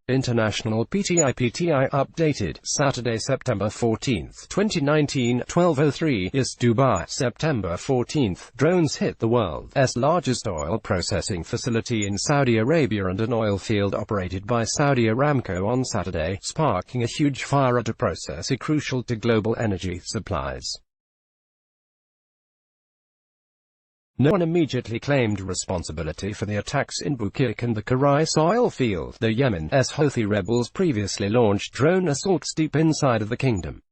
International pti-PTI updated, Saturday, September 14, 2019, 12:03 is Dubai, September 14. Drones hit the world's largest oil processing facility in Saudi Arabia and an oil field operated by Saudi Aramco on Saturday, sparking a huge fire at a processor crucial to global energy supplies. No one immediately claimed responsibility for the attacks in Bukit and the Karais oil field, though Yemen's Houthi rebels previously launched drone assaults deep inside of the kingdom.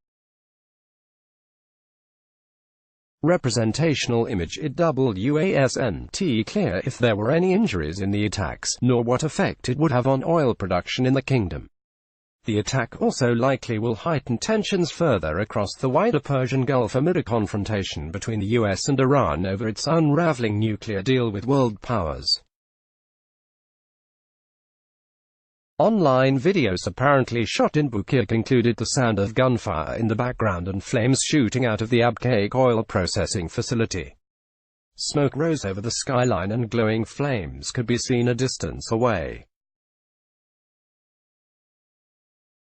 Representational image. It wasn't clear if there were any injuries in the attacks, nor what effect it would have on oil production in the kingdom. The attack also likely will heighten tensions further across the wider Persian Gulf amid a confrontation between the US and Iran over its unraveling nuclear deal with world powers. Online videos apparently shot in Bukit included the sound of gunfire in the background and flames shooting out of the B.A.C. oil processing facility. Smoke rose over the skyline and glowing flames could be seen a distance away.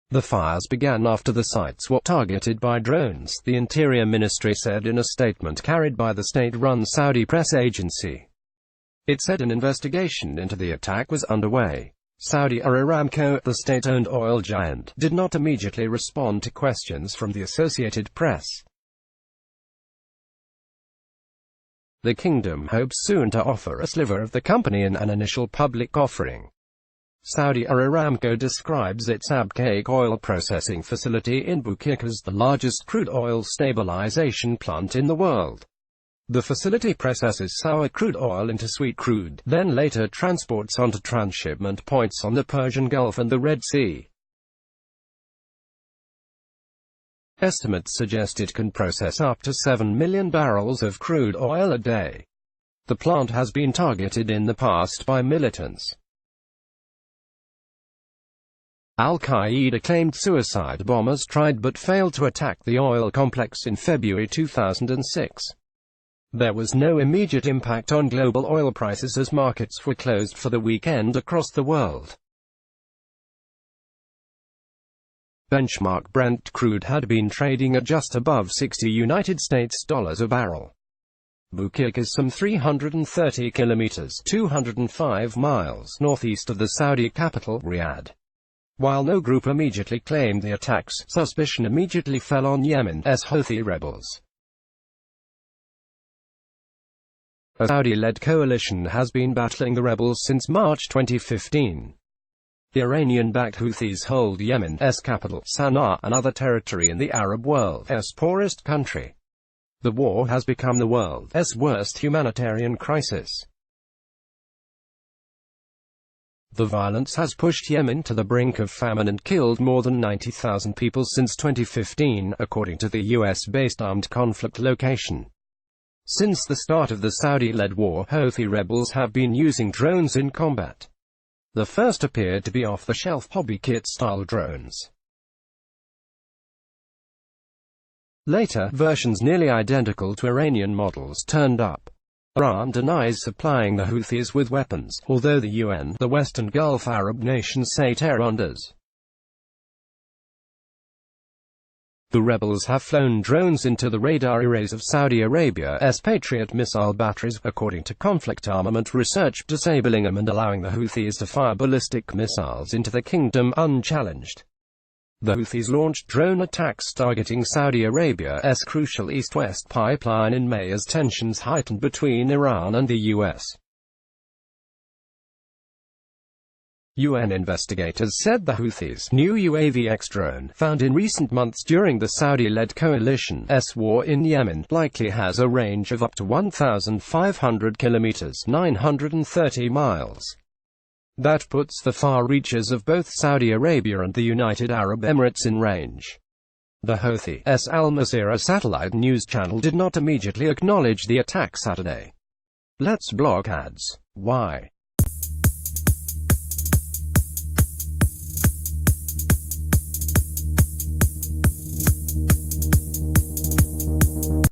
The fires began after the sites were targeted by drones, the Interior Ministry said in a statement carried by the state-run Saudi press agency. It said an investigation into the attack was underway. Saudi Aramco, the state-owned oil giant, did not immediately respond to questions from the Associated Press. The kingdom hopes soon to offer a sliver of the company in an initial public offering. Saudi Aramco describes its B.A.C. oil processing facility in Bukit as the largest crude oil stabilization plant in the world. The facility processes sour crude oil into sweet crude, then later transports onto transshipment points on the Persian Gulf and the Red Sea. Estimates suggest it can process up to 7 million barrels of crude oil a day. The plant has been targeted in the past by militants. Al-Qaeda claimed suicide bombers tried but failed to attack the oil complex in February 2006. There was no immediate impact on global oil prices as markets were closed for the weekend across the world. Benchmark Brent crude had been trading at just above $60 a barrel. Bukit is some 330 kilometers (205 miles) northeast of the Saudi capital, Riyadh. While no group immediately claimed the attacks, suspicion immediately fell on Yemen's Houthi rebels. A Saudi-led coalition has been battling the rebels since March 2015. The Iranian-backed Houthis hold Yemen's capital, Sana'a, and other territory in the Arab world's poorest country. The war has become the world's worst humanitarian crisis. The violence has pushed Yemen to the brink of famine and killed more than 90,000 people since 2015, according to the US-based armed conflict location. Since the start of the Saudi-led war, Houthi rebels have been using drones in combat. The first appeared to be off-the-shelf hobby kit-style drones. Later, versions nearly identical to Iranian models turned up. Iran denies supplying the Houthis with weapons, although the UN, the Western Gulf Arab nations say Tehran does. The rebels have flown drones into the radar arrays of Saudi Arabia's Patriot missile batteries, according to conflict armament research, disabling them and allowing the Houthis to fire ballistic missiles into the kingdom unchallenged. The Houthis launched drone attacks targeting Saudi Arabia's crucial east-west pipeline in May as tensions heightened between Iran and the US. UN investigators said the Houthis' new UAV-X drone, found in recent months during the Saudi-led coalition's war in Yemen, likely has a range of up to 1,500 kilometers (930 miles). That puts the far reaches of both Saudi Arabia and the United Arab Emirates in range. The Houthis' Al Masirah satellite news channel did not immediately acknowledge the attack Saturday. Let's block ads. Why?